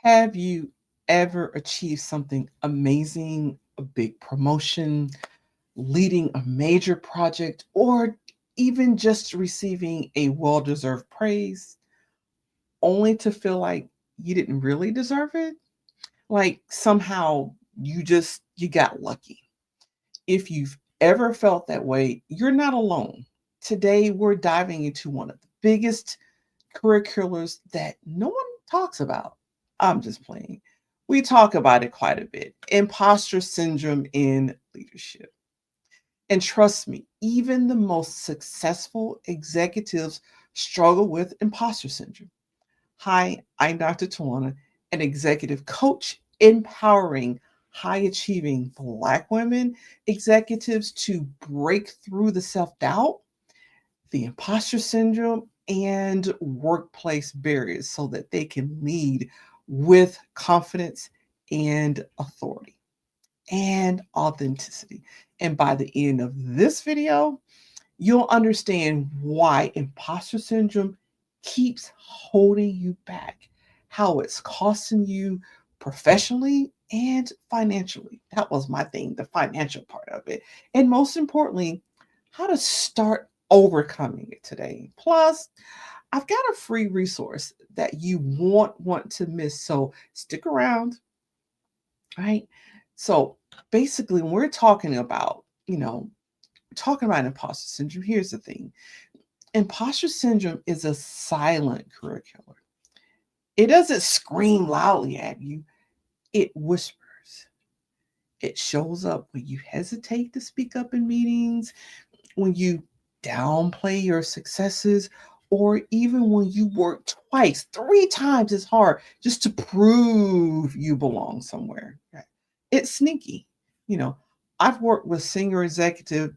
Have you ever achieved something amazing, a big promotion, leading a major project, or even just receiving a well deserved praise, only to feel like you didn't really deserve it? Like somehow you got lucky. If you've ever felt that way, you're not alone. Today, we're diving into one of the biggest curriculars that no one talks about. I'm just playing. We talk about it quite a bit. Imposter syndrome in leadership. And trust me, even the most successful executives struggle with imposter syndrome. Hi, I'm Dr. Tawana, an executive coach empowering high achieving Black women executives to break through the self doubt, the imposter syndrome, and workplace barriers so that they can lead with confidence and authority and authenticity. And by the end of this video, you'll understand why imposter syndrome keeps holding you back, how it's costing you professionally and financially. That was my thing, the financial part of it. And most importantly, how to start overcoming it today. Plus, I've got a free resource that you won't want to miss. So stick around, right? So basically, when we're talking about, talking about imposter syndrome, here's the thing. Imposter syndrome is a silent curricular. It doesn't scream loudly at you, it whispers. It shows up when you hesitate to speak up in meetings, when you downplay your successes, or even when you work twice, three times as hard just to prove you belong somewhere. It's sneaky. You know, I've worked with senior executives,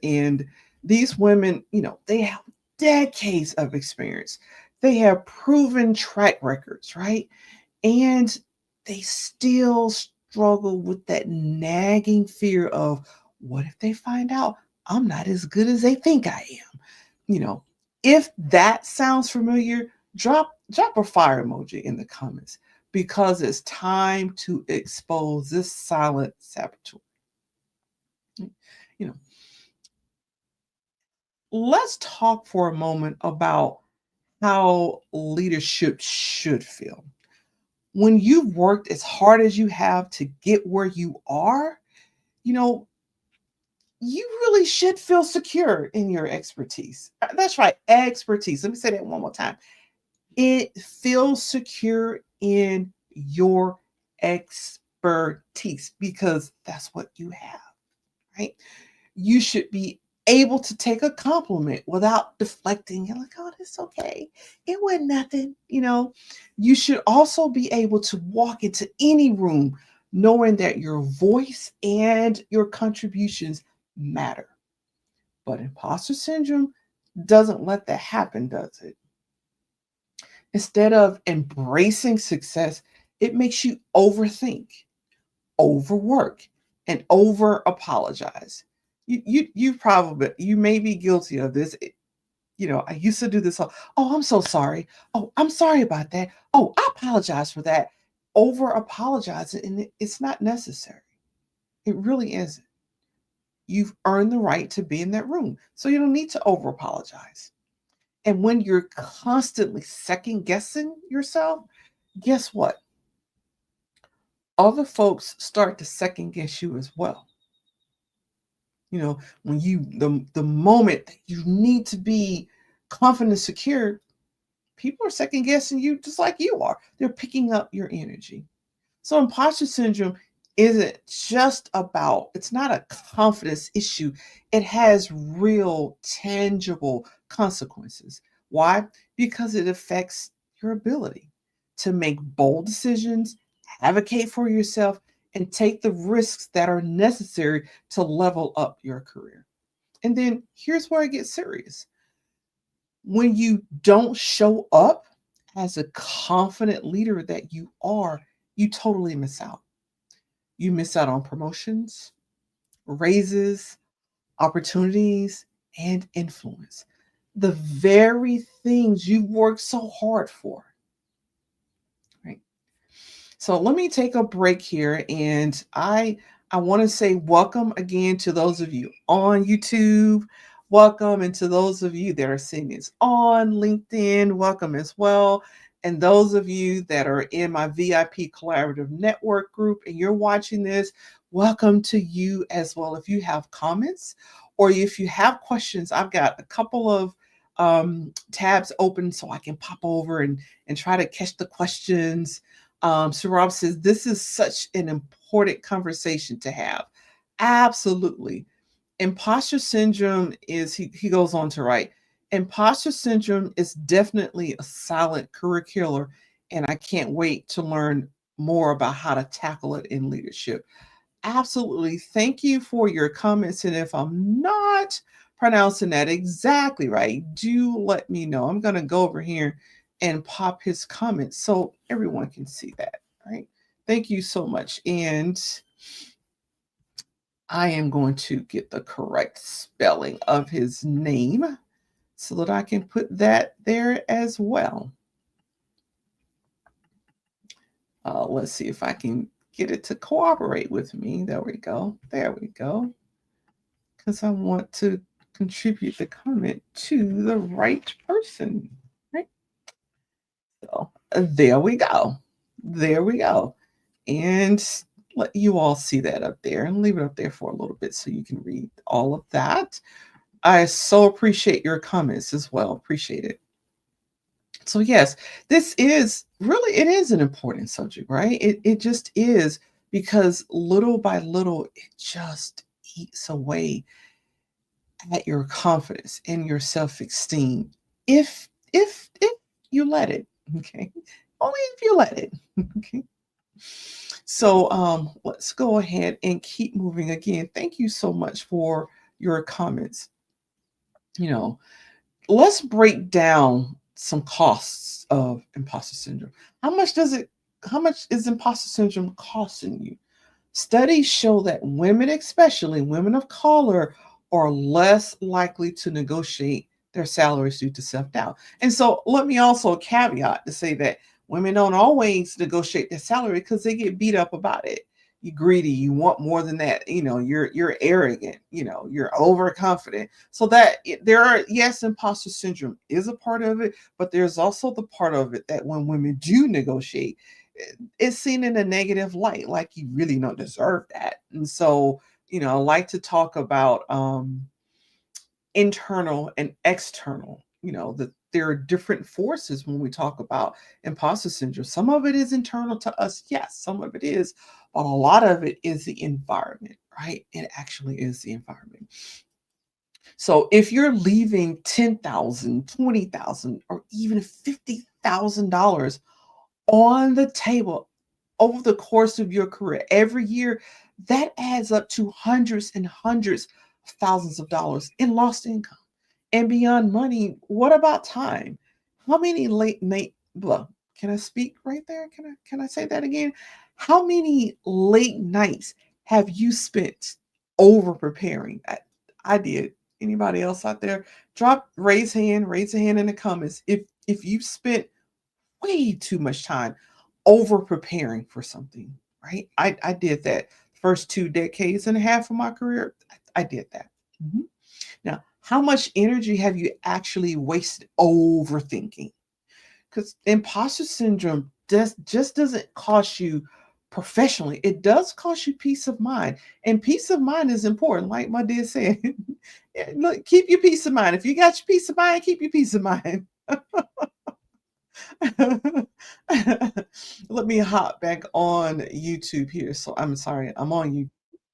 and these women, they have decades of experience. They have proven track records, right? And they still struggle with that nagging fear of what if they find out I'm not as good as they think I am? If that sounds familiar, drop a fire emoji in the comments because it's time to expose this silent saboteur. You know, let's talk for a moment about how leadership should feel. When you've worked as hard as you have to get where you are, you know, you really should feel secure in your expertise. That's right, expertise. Let me say that one more time. It feels secure in your expertise because that's what you have, right? You should be able to take a compliment without deflecting. You're like, oh, that's okay. It wasn't nothing. You should also be able to walk into any room knowing that your voice and your contributions matter. But imposter syndrome doesn't let that happen, does it? Instead of embracing success, it makes you overthink, overwork, and over apologize. You may be guilty of this. I used to do this. Oh, I'm so sorry. Oh, I'm sorry about that. Oh, I apologize for that. Over apologizing, and it's not necessary. It really isn't. You've earned the right to be in that room, so you don't need to over apologize. And when you're constantly second guessing yourself, guess what? Other folks start to second guess you as well. When the moment that you need to be confident and secure, people are second guessing you just like you are. They're picking up your energy. So imposter syndrome it's not a confidence issue. It has real tangible consequences. Why? Because it affects your ability to make bold decisions, advocate for yourself, and take the risks that are necessary to level up your career. And then here's where it gets serious. When you don't show up as a confident leader that you are, you totally miss out. You miss out on promotions, raises, opportunities, and influence. The very things you worked so hard for. So let me take a break here, and I want to say welcome again to those of you on YouTube. Welcome, and to those of you that are seeing this on LinkedIn, welcome as well. And those of you that are in my VIP Collaborative Network group and you're watching this, welcome to you as well. If you have comments or if you have questions, I've got a couple of tabs open so I can pop over and try to catch the questions. So Rob says, this is such an important conversation to have. Absolutely. Imposter syndrome is, he goes on to write, imposter syndrome is definitely a silent curricular, and I can't wait to learn more about how to tackle it in leadership. Absolutely. Thank you for your comments. And if I'm not pronouncing that exactly right, do let me know. I'm going to go over here and pop his comments so everyone can see that. Right. Thank you so much. And I am going to get the correct spelling of his name so that I can put that there as well. Let's see if I can get it to cooperate with me. There we go. There we go. Because I want to contribute the comment to the right person. Right. So there we go. There we go. And let you all see that up there and leave it up there for a little bit so you can read all of that. I so appreciate your comments as well. Appreciate it. So yes, this is really, it is an important subject, right? It just is, because little by little, it just eats away at your confidence and your self-esteem if you let it. Okay. Only if you let it. Okay. So let's go ahead and keep moving. Again, thank you so much for your comments. Let's break down some costs of imposter syndrome. How much is imposter syndrome costing you? Studies show that women, especially women of color, are less likely to negotiate their salaries due to self-doubt. And so let me also caveat to say that women don't always negotiate their salary because they get beat up about it. You're greedy, you want more than that, you're arrogant, you're overconfident. So that there are, yes, imposter syndrome is a part of it, but there's also the part of it that when women do negotiate, it's seen in a negative light, like you really don't deserve that. And so, I like to talk about internal and external, that there are different forces when we talk about imposter syndrome. Some of it is internal to us, yes, some of it is, but a lot of it is the environment, right? It actually is the environment. So if you're leaving $10,000, $20,000, or even $50,000 on the table over the course of your career every year, that adds up to hundreds and hundreds of thousands of dollars in lost income. And beyond money, what about time? How many late night, well, can I speak right there? Can I say that again? How many late nights have you spent over preparing? I did. Anybody else out there? Raise a hand in the comments if you spent way too much time over preparing for something, right? I did that first 2 decades and a half of my career. I did that. Mhm. Now, how much energy have you actually wasted overthinking? Because imposter syndrome just doesn't cost you professionally. It does cost you peace of mind. And peace of mind is important, like my dear said. Look, keep your peace of mind. If you got your peace of mind, keep your peace of mind. Let me hop back on YouTube here. So I'm sorry, I'm on YouTube.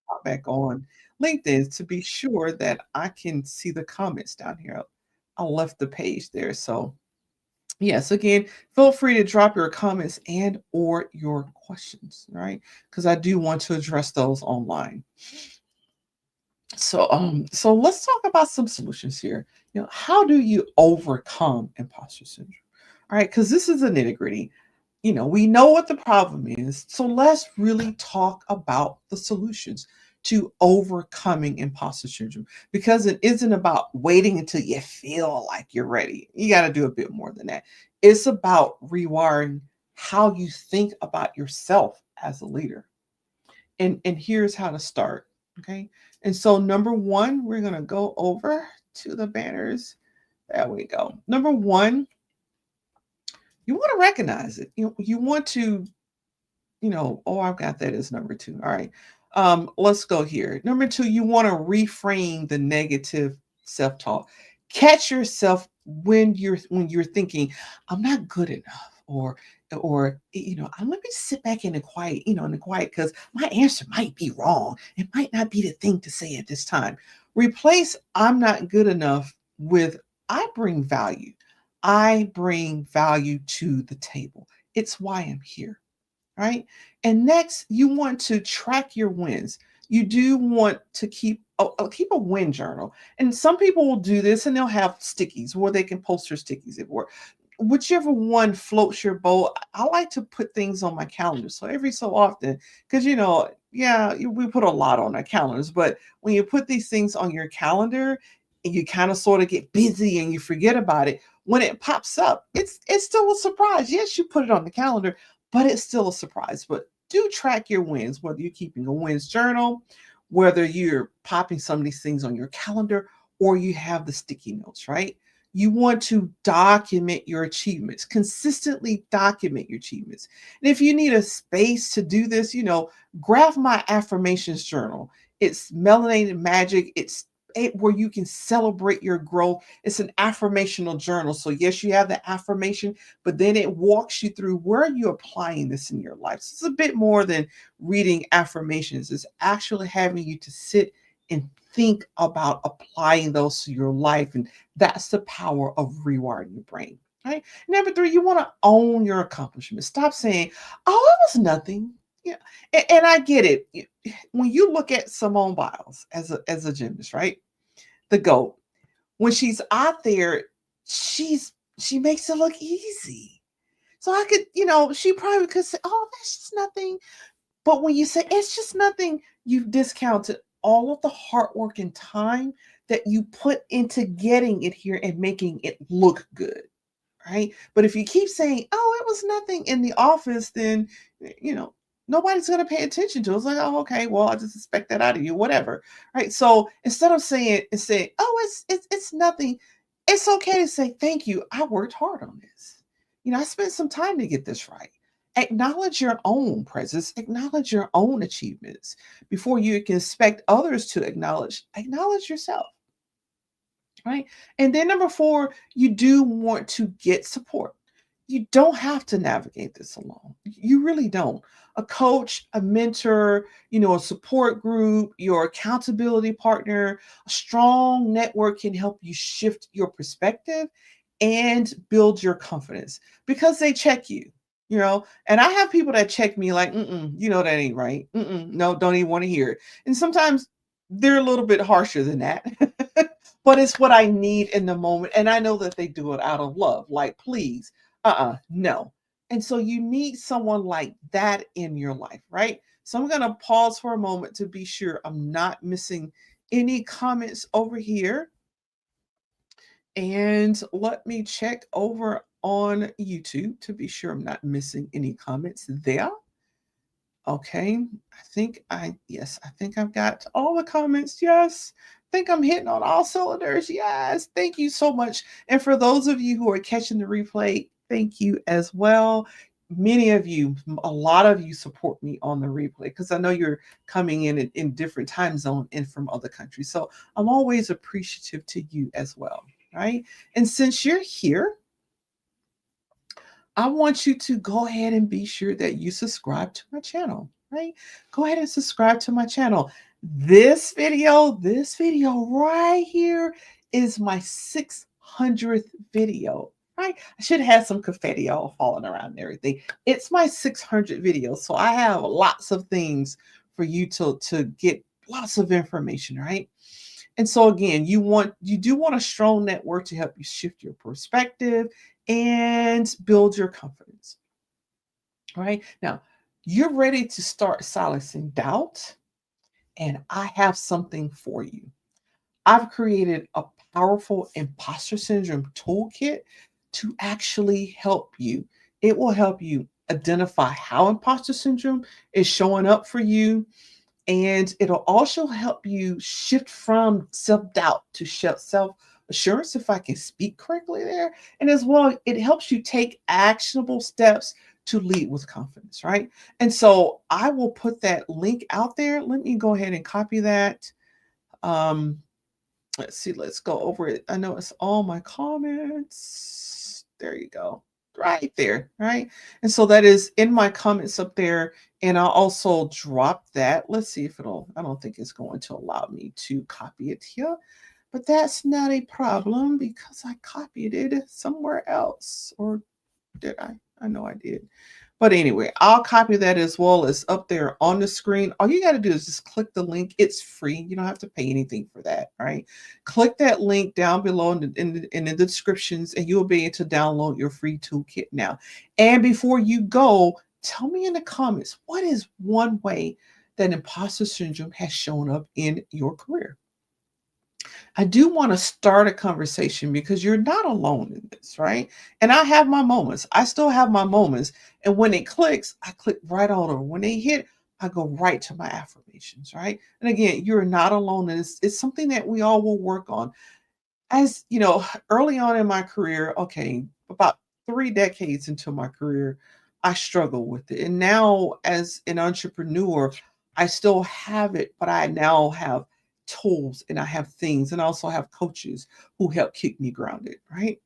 Hop back on LinkedIn to be sure that I can see the comments down here. I left the page there. So yes, again, feel free to drop your comments and or your questions, right? Because I do want to address those online. So let's talk about some solutions here. How do you overcome imposter syndrome? All right, because this is a nitty-gritty. We know what the problem is. So let's really talk about the solutions to overcoming imposter syndrome, because it isn't about waiting until you feel like you're ready. You got to do a bit more than that. It's about rewiring how you think about yourself as a leader. And here's how to start. Okay. And so number one, we're going to go over to the banners. There we go. Number one, you want to recognize it. You want to, oh, I've got that as number two. All right. Let's go here. Number two, you want to reframe the negative self-talk. Catch yourself when you're thinking, I'm not good enough, or let me sit back in the quiet, because my answer might be wrong. It might not be the thing to say at this time. Replace I'm not good enough with I bring value. I bring value to the table. It's why I'm here. Right. And next, you want to track your wins. You do want to keep a win journal. And some people will do this and they'll have stickies where they can post their stickies at work. Whichever one floats your boat. I like to put things on my calendar. So every so often, because we put a lot on our calendars, but when you put these things on your calendar and you kind of sort of get busy and you forget about it, when it pops up, it's still a surprise. Yes, you put it on the calendar, but it's still a surprise. But do track your wins, whether you're keeping a wins journal, whether you're popping some of these things on your calendar, or you have the sticky notes, right? You want to document your achievements, consistently document your achievements. And if you need a space to do this, grab my affirmations journal. It's melanated magic. It's where you can celebrate your growth. It's an affirmational journal. So yes, you have the affirmation, but then it walks you through where are you applying this in your life. So it's a bit more than reading affirmations. It's actually having you to sit and think about applying those to your life. And that's the power of rewiring your brain. Right. Number three, you want to own your accomplishments. Stop saying, oh, it was nothing. Yeah. And I get it. When you look at Simone Biles as a gymnast, right? The GOAT, when she's out there, she makes it look easy. So I could, she probably could say, oh, that's just nothing. But when you say it's just nothing, you've discounted all of the hard work and time that you put into getting it here and making it look good. Right. But if you keep saying, oh, it was nothing in the office, then, nobody's going to pay attention to it. It's like, oh, okay, well, I just expect that out of you, whatever. Right. So instead of saying, oh, it's nothing, it's okay to say, thank you. I worked hard on this. I spent some time to get this right. Acknowledge your own presence, acknowledge your own achievements before you can expect others to acknowledge yourself. Right. And then number four, you do want to get support. You don't have to navigate this alone. You really don't. A coach, a mentor, a support group, your accountability partner, a strong network can help you shift your perspective and build your confidence because they check you. And I have people that check me like, that ain't right. No, don't even want to hear it. And sometimes they're a little bit harsher than that. But it's what I need in the moment. And I know that they do it out of love. Like, please, no. And so you need someone like that in your life, right? So I'm going to pause for a moment to be sure I'm not missing any comments over here. And let me check over on YouTube to be sure I'm not missing any comments there. Okay, I think I've got all the comments. Yes, I think I'm hitting on all cylinders. Yes, thank you so much. And for those of you who are catching the replay, thank you as well. Many of you, a lot of you support me on the replay because I know you're coming in different time zone and from other countries. So I'm always appreciative to you as well, right? And since you're here, I want you to go ahead and be sure that you subscribe to my channel, right? Go ahead and subscribe to my channel. This video right here is my 600th video, right? I should have had some confetti all falling around and everything. It's my 600th video. So I have lots of things for you to get lots of information, right? And so again, you do want a strong network to help you shift your perspective and build your confidence. All right. Now, you're ready to start silencing doubt, and I have something for you. I've created a powerful imposter syndrome toolkit to actually help you. It will help you identify how imposter syndrome is showing up for you. And it'll also help you shift from self doubt to self assurance, if I can speak correctly there. And as well, it helps you take actionable steps to lead with confidence, right? And so I will put that link out there. Let me go ahead and copy that. Um, let's see, let's go over it. I know it's all my comments. There you go. Right there, right? And so that is in my comments up there. And I'll also drop that. Let's see if I don't think it's going to allow me to copy it here, but that's not a problem because I copied it somewhere else. Or did I? I know I did. But anyway, I'll copy that as well as up there on the screen. All you got to do is just click the link. It's free. You don't have to pay anything for that, right? Click that link down below in the descriptions, and you'll be able to download your free toolkit now. And before you go, tell me in the comments, what is one way that imposter syndrome has shown up in your career? I do want to start a conversation because you're not alone in this, right? And I have my moments. I still have my moments. And when it clicks, I click right on over. When they hit, I go right to my affirmations, right? And again, you're not alone. And it's something that we all will work on. As you know, early on in my career, okay, about 3 decades into my career, I struggled with it. And now, as an entrepreneur, I still have it, but I now have tools and I have things, and I also have coaches who help keep me grounded, right?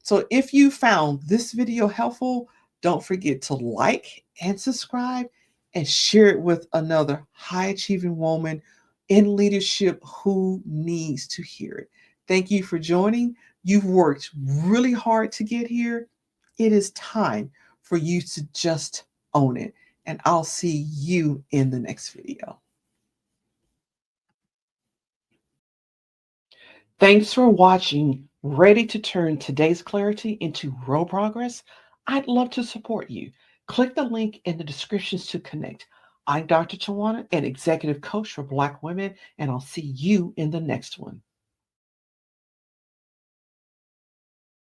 So, if you found this video helpful, don't forget to like and subscribe and share it with another high achieving woman in leadership who needs to hear it. Thank you for joining. You've worked really hard to get here. It is time for you to just own it. And I'll see you in the next video. Thanks for watching. Ready to turn today's clarity into real progress? I'd love to support you. Click the link in the descriptions to connect. I'm Dr. Tawana, an executive coach for Black women, and I'll see you in the next one.